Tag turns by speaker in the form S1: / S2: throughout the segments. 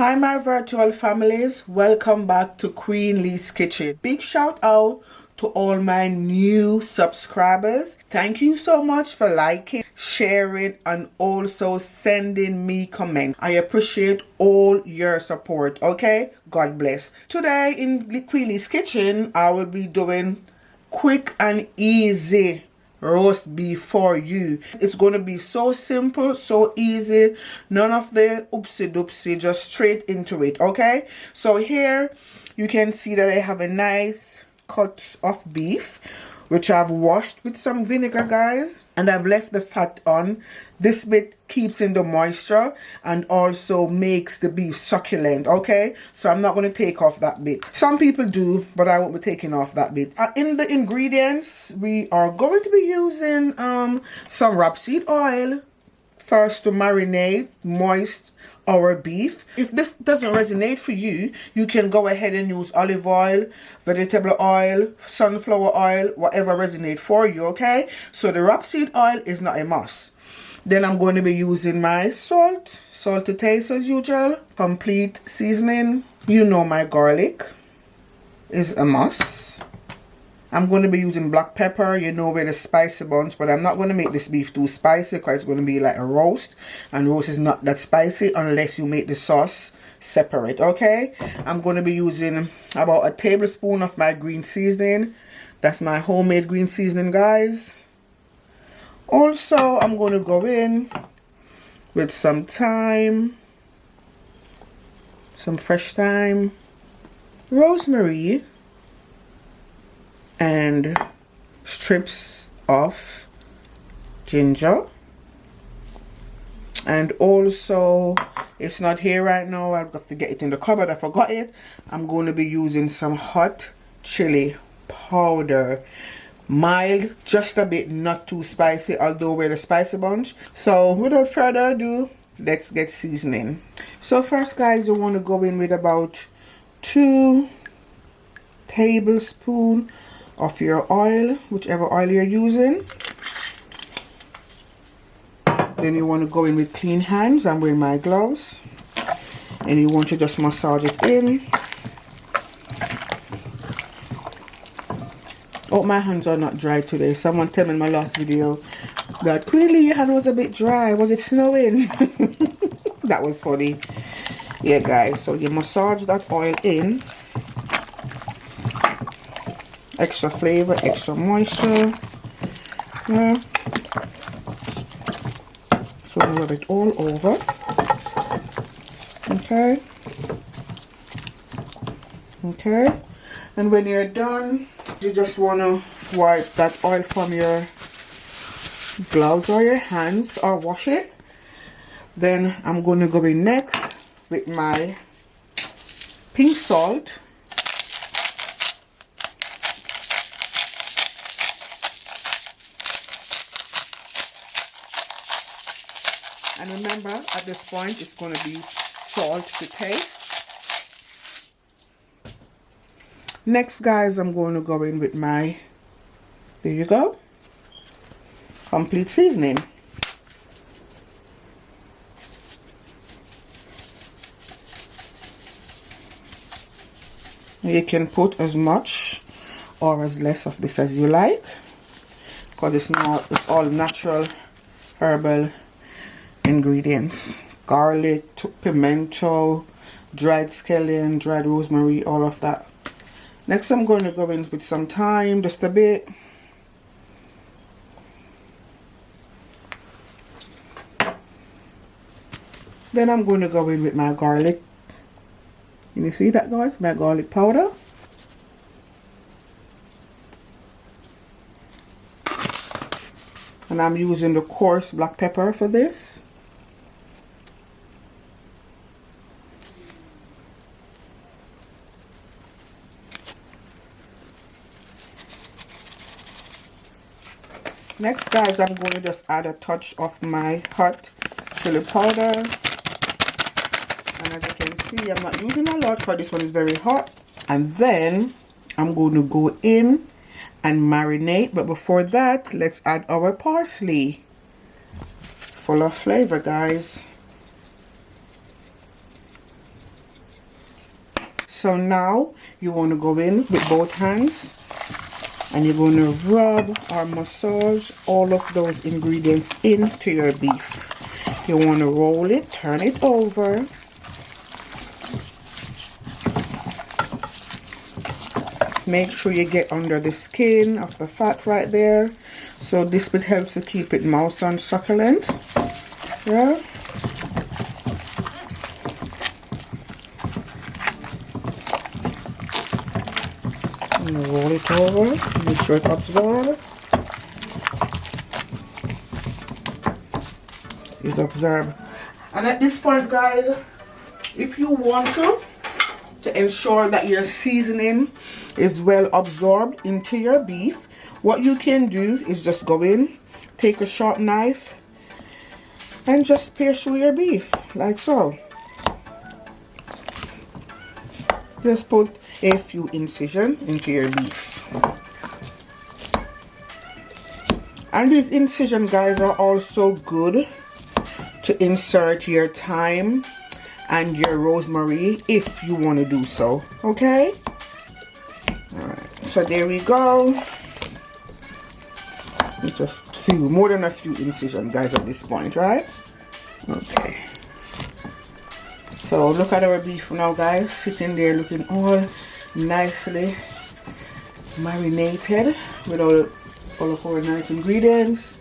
S1: Hi my virtual families, welcome back to Queen Lee's Kitchen. Big shout out to all my new subscribers. Thank you so much for liking, sharing, and also sending me comments. I appreciate all your support, okay? God bless. Today in Queen Lee's Kitchen, I will be doing quick and easy roast beef for you. It's going to be so simple, so easy, none of the oopsie doopsie, just straight into it. Okay, so here you can see that I have a nice cut of beef which I've washed with some vinegar, guys, and I've left the fat on. This bit keeps in the moisture and also makes the beef succulent, okay? So I'm not going to take off that bit. Some people do, but I won't be taking off that bit. In the ingredients, we are going to be using some rapeseed oil first to marinate, moist our beef. If this doesn't resonate for you, you can go ahead and use olive oil, vegetable oil, sunflower oil, whatever resonates for you, okay? So the rapeseed oil is not a must. Then I'm going to be using my salt to taste as usual, complete seasoning. You know my garlic is a must. I'm going to be using black pepper, you know, with a spicy bunch, but I'm not going to make this beef too spicy because it's going to be like a roast, and roast is not that spicy unless you make the sauce separate, okay? I'm going to be using about a tablespoon of my green seasoning. That's my homemade green seasoning, guys. Also, I'm going to go in with some thyme, some fresh thyme, rosemary, and strips of ginger. And also, it's not here right now, I've got to get it in the cupboard, I forgot it. I'm going to be using some hot chili powder. Mild, just a bit, not too spicy, although we're the spicy bunch. So without further ado, let's get seasoning. So first, guys, you want to go in with about 2 tablespoons of your oil, whichever oil you're using. Then you want to go in with clean hands. I'm wearing my gloves, and you want to just massage it in. Oh, my hands are not dry today. Someone told me in my last video that clearly your hand was a bit dry. Was it snowing? That was funny. Yeah, guys, so you massage that oil in. Extra flavor, extra moisture. Yeah. So rub it all over. Okay. Okay. And when you're done, you just want to wipe that oil from your gloves or your hands or wash it. Then I'm going to go in next with my pink salt. And remember, at this point, it's going to be salt to taste. Next, guys, I'm going to go in with my, there you go, complete seasoning. You can put as much or as less of this as you like, because it's all natural herbal ingredients. Garlic, pimento, dried scallion, dried rosemary, all of that. Next, I'm going to go in with some thyme, just a bit. Then I'm going to go in with my garlic. Can you see that, guys? My garlic powder. And I'm using the coarse black pepper for this. Next, guys, I'm going to just add a touch of my hot chili powder. And as you can see, I'm not using a lot because this one is very hot. And then I'm going to go in and marinate. But before that, let's add our parsley. Full of flavor, guys. So now you want to go in with both hands and you're going to rub or massage all of those ingredients into your beef. You want to roll it, turn it over. Make sure you get under the skin of the fat right there. So this bit helps to keep it moist and succulent. Yeah. Roll it over, make sure it absorbs. It's absorbed. And at this point, guys, if you want to ensure that your seasoning is well absorbed into your beef, what you can do is just go in, take a sharp knife, and just pierce through your beef, like so. Just put a few incisions into your beef. And these incisions, guys, are also good to insert your thyme and your rosemary if you want to do so. Okay? Alright, so there we go. It's a few, more than a few incisions, guys, at this point, right? Okay. So look at our beef now, guys, sitting there looking all nicely marinated with all of our nice ingredients,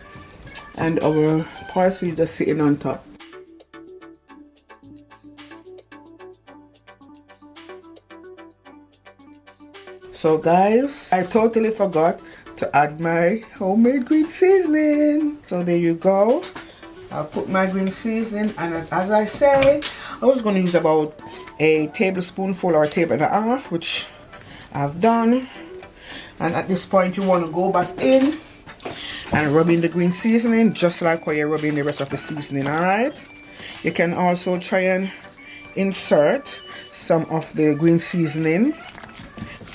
S1: and our parsley just sitting on top. So guys, I totally forgot to add my homemade green seasoning. So there you go. I'll put my green seasoning, and as I say, I was going to use about a tablespoonful or a table and a half, which I've done. And at this point, you want to go back in and rub in the green seasoning just like how you're rubbing the rest of the seasoning. Alright, you can also try and insert some of the green seasoning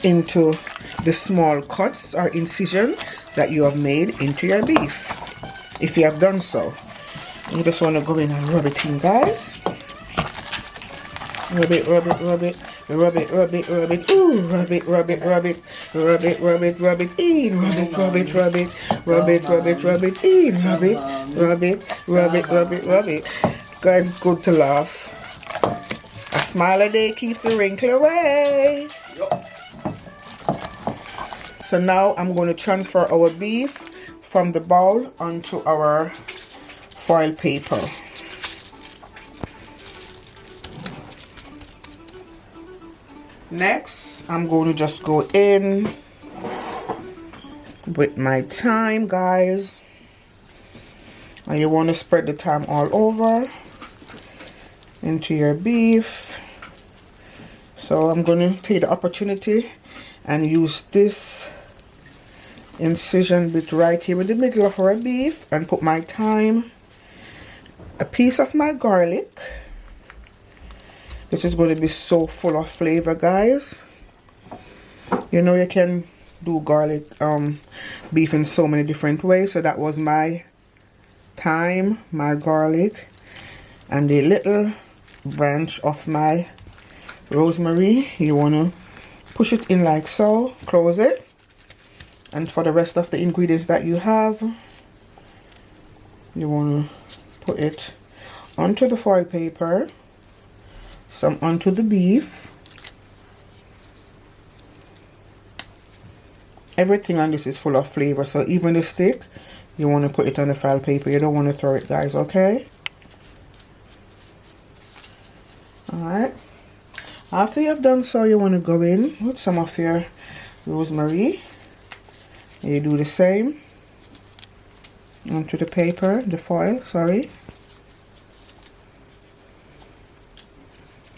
S1: into the small cuts or incision that you have made into your beef, if you have done so. You just want to go in and rub it in, guys. Rub it, rub it, rub it, rub it, rub it, rub it, ooh, rub it, rub it, rub it, rub it, rub it, rub it in, rub it, rub it, rub it, rub it, rub it, rub it in, rub it, rub it, rub it, rub it, rub it. Guys, it's good to laugh. A smile a day keeps the wrinkle away. So now I'm going to transfer our beef from the bowl onto our foil paper. Next, I'm going to just go in with my thyme, guys. And you want to spread the thyme all over into your beef. So I'm going to take the opportunity and use this incision bit right here in the middle of our beef and put my thyme, a piece of my garlic. This is going to be so full of flavor, guys. You know, you can do garlic beef in so many different ways. So that was my thyme, my garlic, and a little branch of my rosemary. You want to push it in like so, close it. And for the rest of the ingredients that you have, you want to put it onto the foil paper, some onto the beef. Everything on this is full of flavor, so even the stick, you want to put it on the foil paper. You don't want to throw it, guys, okay? Alright. After you've done so, you want to go in with some of your rosemary. You do the same onto the paper, the foil, sorry.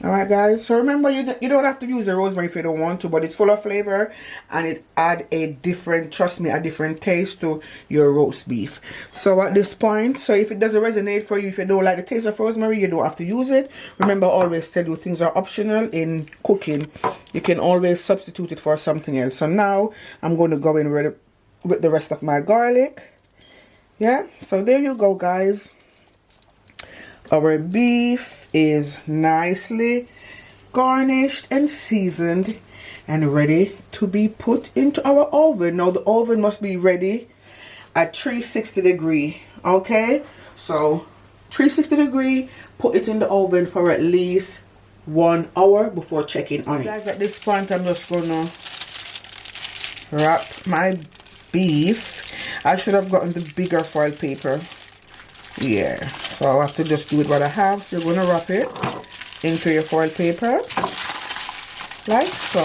S1: Alright, guys, so remember, you don't have to use the rosemary if you don't want to, but it's full of flavor and it add a different, trust me, a different taste to your roast beef. So at this point, so if it doesn't resonate for you, if you don't like the taste of rosemary, you don't have to use it. Remember, I always tell you things are optional in cooking. You can always substitute it for something else. So now I'm going to go in with the rest of my garlic. Yeah, so there you go, guys. Our beef is nicely garnished and seasoned and ready to be put into our oven. Now the oven must be ready at 360 degree. Okay, so 360 degree, put it in the oven for at least 1 hour before checking on it. Guys, at this point I'm just gonna wrap my beef. I should have gotten the bigger foil paper. Yeah, so I'll have to just do it what I have. So you're gonna wrap it into your foil paper like so.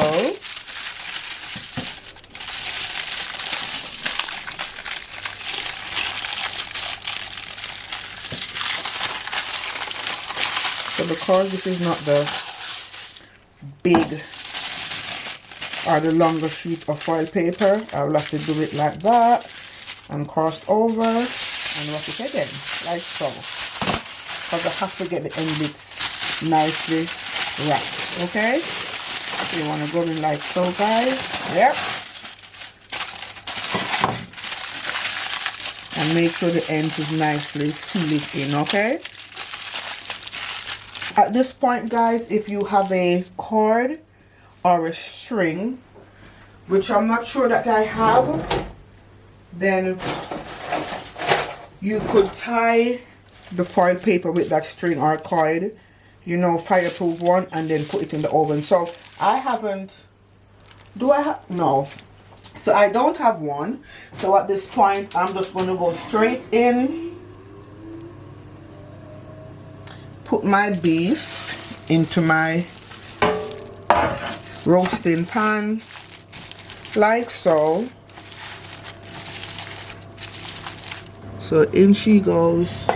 S1: So because this is not the big or the longer sheet of foil paper, I will have to do it like that and cross over and wrap it again like so, because I have to get the end bits nicely wrapped. Okay, so you want to go in like so, guys. Yep, and make sure the end is nicely sealed in. Okay, at this point, guys, if you have a cord or a string, which I'm not sure that I have, then you could tie the foil paper with that string or cord, you know, fireproof one, and then put it in the oven. So I haven't, do I have, no, so I don't have one. So at this point I'm just going to go straight in, put my beef into my roasting pan like so. So in she goes.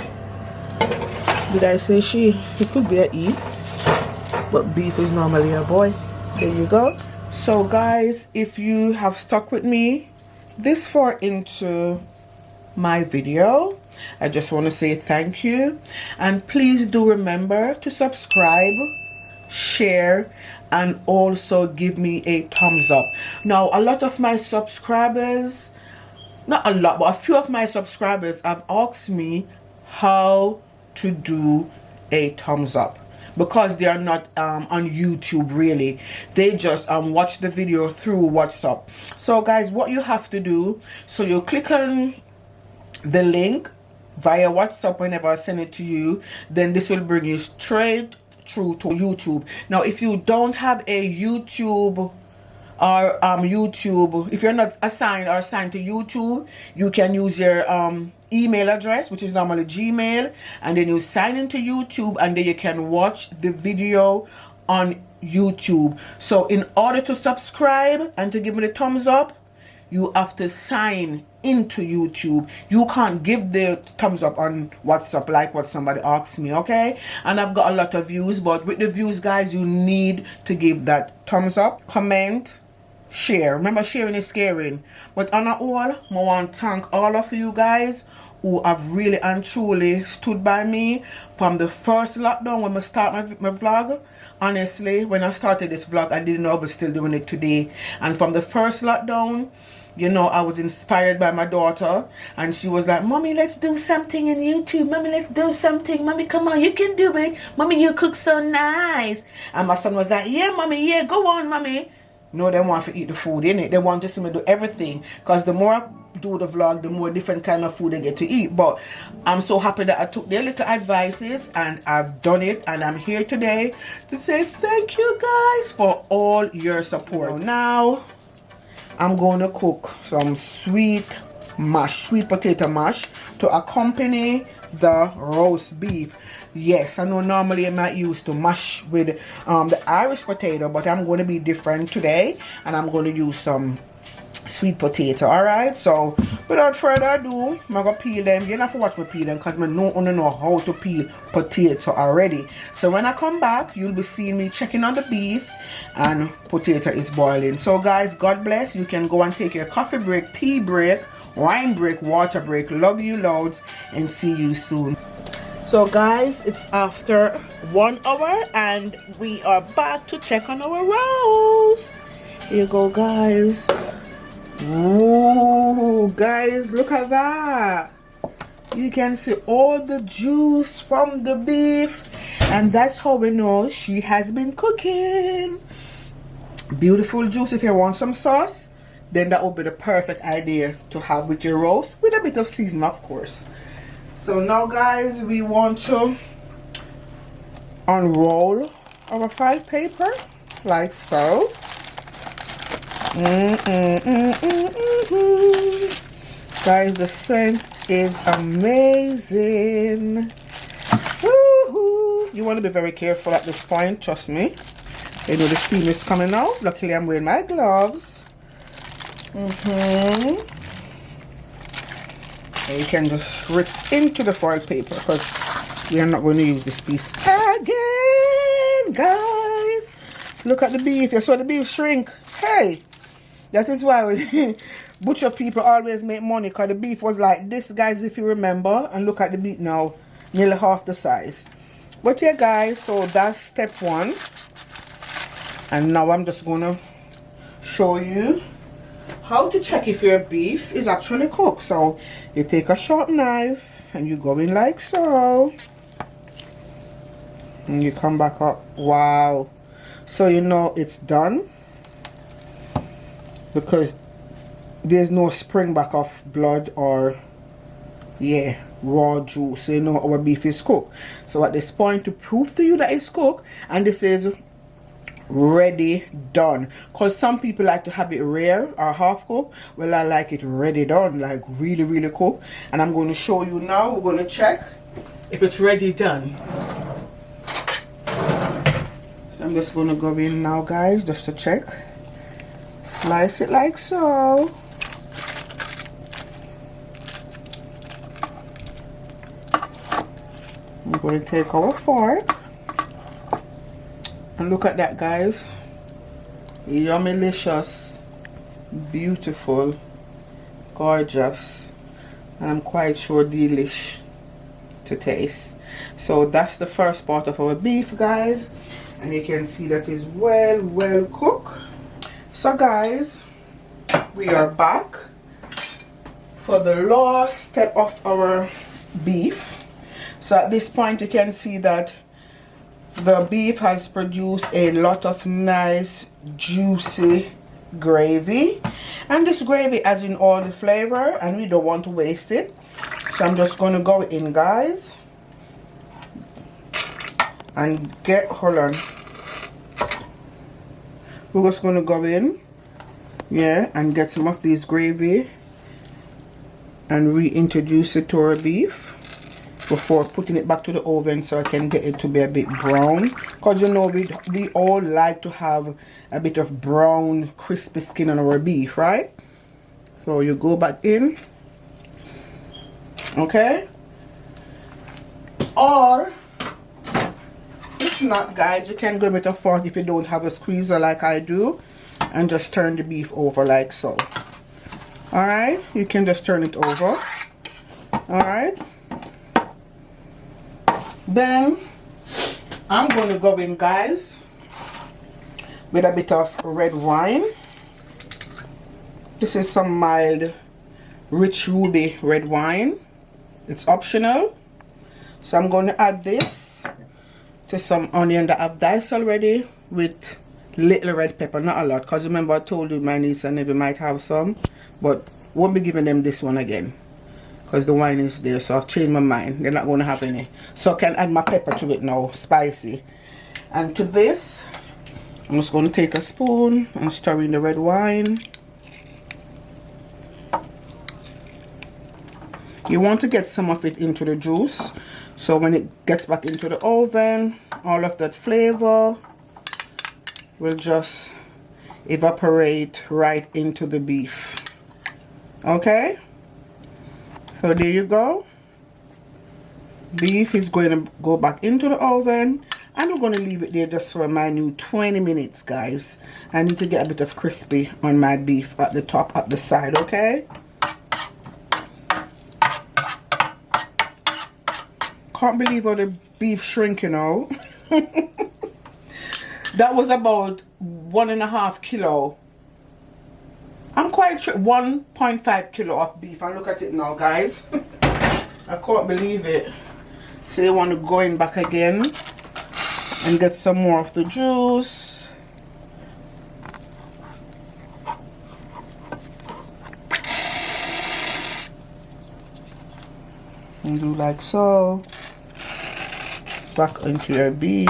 S1: Did I say she? It could be a E, but beef is normally a boy. There you go. So guys, if you have stuck with me this far into my video, I just want to say thank you, and please do remember to subscribe, share, and also give me a thumbs up. Now a lot of my subscribers, not a lot, but a few of my subscribers have asked me how to do a thumbs up, because they are not on YouTube really. They just watch the video through WhatsApp. So guys, what you have to do, so you click on the link via WhatsApp whenever I send it to you, then this will bring you straight through to YouTube. Now if you don't have a YouTube or YouTube, if you're not assigned to YouTube, you can use your email address, which is normally Gmail, and then you sign into YouTube, and then you can watch the video on YouTube. So in order to subscribe and to give me the thumbs up, you have to sign into YouTube. You can't give the thumbs up on WhatsApp like what somebody asked me. Okay, and I've got a lot of views, but with the views, guys, you need to give that thumbs up, comment, share. Remember, sharing is caring. But on all, I want to thank all of you guys who have really and truly stood by me from the first lockdown when I started my vlog. Honestly, when I started this vlog, I didn't know I was still doing it today. And from the first lockdown, you know, I was inspired by my daughter, and she was like, "Mommy, let's do something in YouTube. Mommy, let's do something. Mommy, come on, you can do it. Mommy, you cook so nice." And my son was like, "Yeah, Mommy, yeah, go on, Mommy." No, they want to eat the food, innit? They want just to do everything, because the more I do the vlog, the more different kind of food they get to eat. But I'm so happy that I took their little advices and I've done it, and I'm here today to say thank you guys for all your support. Now I'm going to cook some sweet potato mash to accompany the roast beef. Yes, I know normally I'm not used to mash with the Irish potato, but I'm going to be different today, and I'm going to use some sweet potato. Alright, so without further ado, I'm going to peel them. You don't have to watch me peel them, because I know how to peel potato already. So when I come back, you'll be seeing me checking on the beef, and potato is boiling. So guys, God bless. You can go and take your coffee break, tea break, wine break, water break. Love you loads, and see you soon. So guys, it's after 1 hour, and we are back to check on our roast. Here you go, guys. Ooh, guys, look at that. You can see all the juice from the beef, And that's how we know she has been cooking. Beautiful juice. If you want some sauce, then that would be the perfect idea to have with your roast, with a bit of seasoning, of course. So now, guys, we want to unroll our file paper like so. Guys, the scent is amazing. Woohoo! You want to be very careful at this point, trust me. You know the steam is coming out. Luckily, I'm wearing my gloves. And you can just rip into the foil paper because we are not going to use this piece again, guys. Look at the beef. You saw the beef shrink. Hey, that is why butcher people always make money, because the beef was like this, guys, if you remember. And look at the beef now, nearly half the size. But yeah, guys, so that's step one. And now I'm just gonna show you how to check if your beef is actually cooked. So you take a sharp knife and you go in like so, and you come back up. Wow. So you know it's done, because there's no spring back of blood or raw juice. So you know our beef is cooked. So at this point, to prove to you that it's cooked, and this is ready done, because some people like to have it rare or half cooked. Well, I like it ready done, like really cooked. And I'm going to show you now. We're going to check if it's ready done. So I'm just going to go in now, guys, just to check. Slice it like so. I'm going to take our fork. And look at that, guys. Yummy-licious, beautiful, gorgeous, and I'm quite sure delish to taste. So that's the first part of our beef, guys, and you can see that is well cooked. So guys, we are back for the last step of our beef. So at this point, you can see that the beef has produced a lot of nice juicy gravy, and this gravy has in all the flavor, and we don't want to waste it. So I'm just going to go in, guys, and hold on, we're just going to go in and get some of this gravy and reintroduce it to our beef before putting it back to the oven, so I can get it to be a bit brown, because you know we all like to have a bit of brown crispy skin on our beef, right? So you go back in, okay? Or if not, guys, you can go with a fork if you don't have a squeezer like I do, and just turn the beef over like so. Alright, you can just turn it over. Alright, then I'm going to go in, guys, with a bit of red wine. This is some mild rich ruby red wine. It's optional. So I'm going to add this to some onion that I've diced already, with little red pepper, not a lot, because remember I told you my niece and nephew might have some, but won't be giving them this one again because the wine is there. So I've changed my mind, they're not going to have any. So I can add my pepper to it now, spicy. And to this, I'm just going to take a spoon and stir in the red wine. You want to get some of it into the juice, so when it gets back into the oven, all of that flavor will just evaporate right into the beef. Okay, so there you go. Beef is going to go back into the oven, and we're going to leave it there just for a minute 20 minutes, guys. I need to get a bit of crispy on my beef at the top, at the side, okay? Can't believe how the beef shrink, you know. That was about 1.5 kilo. I'm quite sure 1.5 kilo of beef. And look at it now, guys. I can't believe it. So you want to go in back again and get some more of the juice. And do like so. Back into your beef.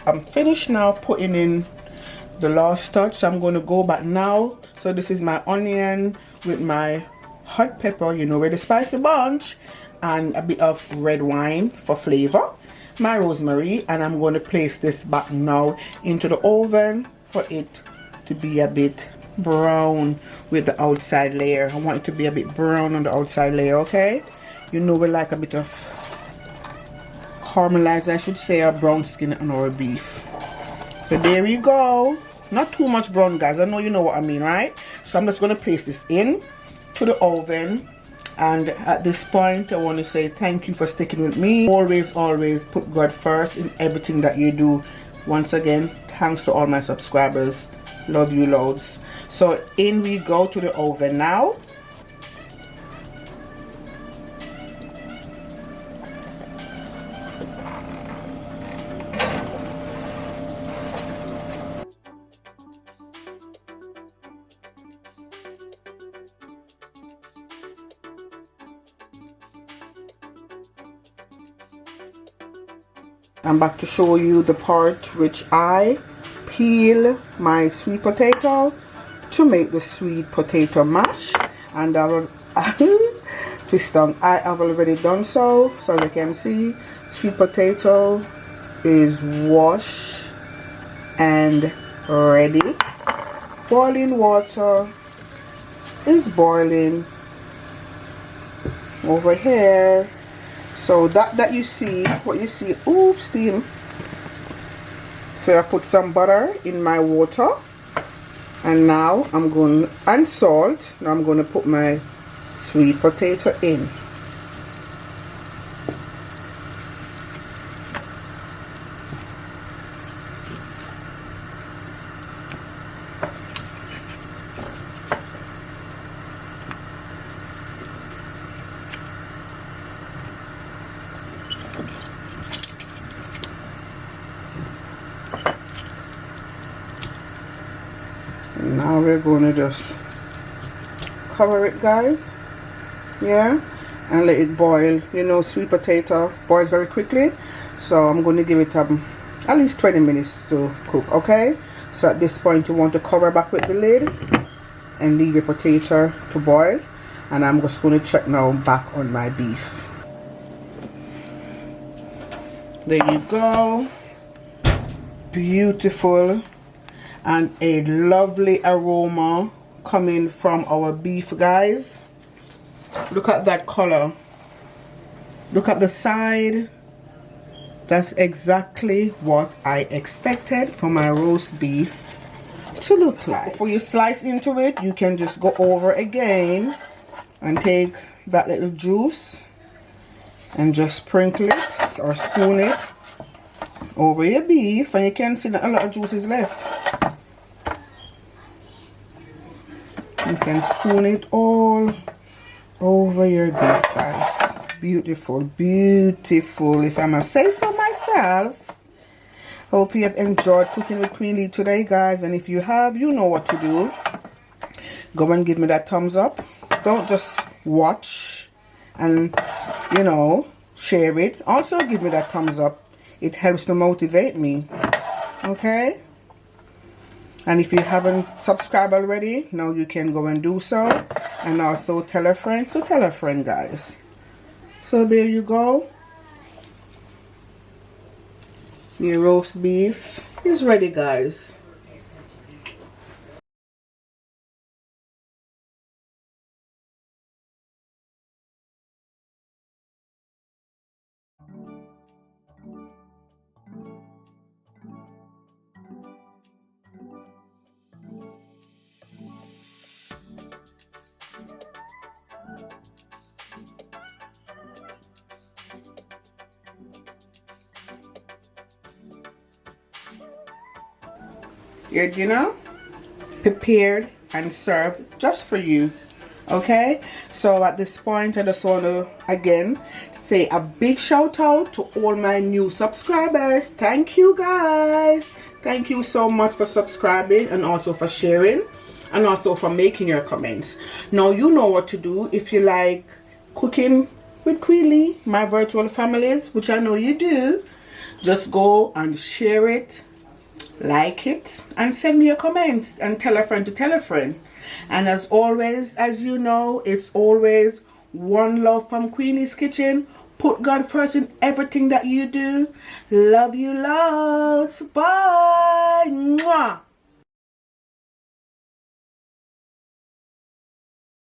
S1: I'm finished now putting in the last touch, so I'm going to go back now. So this is my onion with my hot pepper, you know, with the spicy bunch, and a bit of red wine for flavor, my rosemary, and I'm going to place this back now into the oven for it to be a bit brown with the outside layer. I want it to be a bit brown on the outside layer, okay? You know, we like a bit of caramelized, I should say, a brown skin on our beef. So there you go. Not too much brown, guys. I know you know what I mean, right? So I'm just going to place this in to the oven. And at this point, I want to say thank you for sticking with me. Always put God first in everything that you do. Once again, thanks to all my subscribers. Love you loads. So in we go to the oven now. I'm back to show you the part which I peel my sweet potato to make the sweet potato mash, and I will twist down. I have already done so. So as you can see, sweet potato is washed and ready. Boiling water is boiling over here. So that you see, what you see, oops, steam. So I put some butter in my water, and now I'm going, and salt. Now I'm going to put my sweet potato in. Now we're going to just cover it, guys, yeah, and let it boil. You know, sweet potato boils very quickly, so I'm going to give it at least 20 minutes to cook, okay? So at this point you want to cover back with the lid and leave your potato to boil, and I'm just going to check now back on my beef. There you go, beautiful, and a lovely aroma coming from our beef, guys. Look at that color, look at the side. That's exactly what I expected for my roast beef to look like. Before you slice into it, you can just go over again and take that little juice and just sprinkle it or spoon it over your beef, and you can see that a lot of juice is left. You can spoon it all over your beef, guys. Beautiful, beautiful, if I must say so myself. Hope you have enjoyed cooking with Queen Lee today, guys, and if you have, you know what to do. Go and give me that thumbs up. Don't just watch and, you know, share it. Also give me that thumbs up. It helps to motivate me, okay? And if you haven't subscribed already, now you can go and do so. And also tell a friend to tell a friend, guys. So there you go. Your roast beef is ready, guys. Your dinner prepared and served just for you. Okay, so at this point I just want to again say a big shout out to all my new subscribers. Thank you guys. Thank you so much for subscribing and also for sharing and also for making your comments. Now you know what to do if you like cooking with Queen Lee, my virtual families, which I know you do. Just go and share it, like it, and send me a comment and tell a friend to tell a friend. And as always, as you know, it's always one love from Queen Lee's Kitchen. Put God first in everything that you do. Love you lots. Bye. Mwah.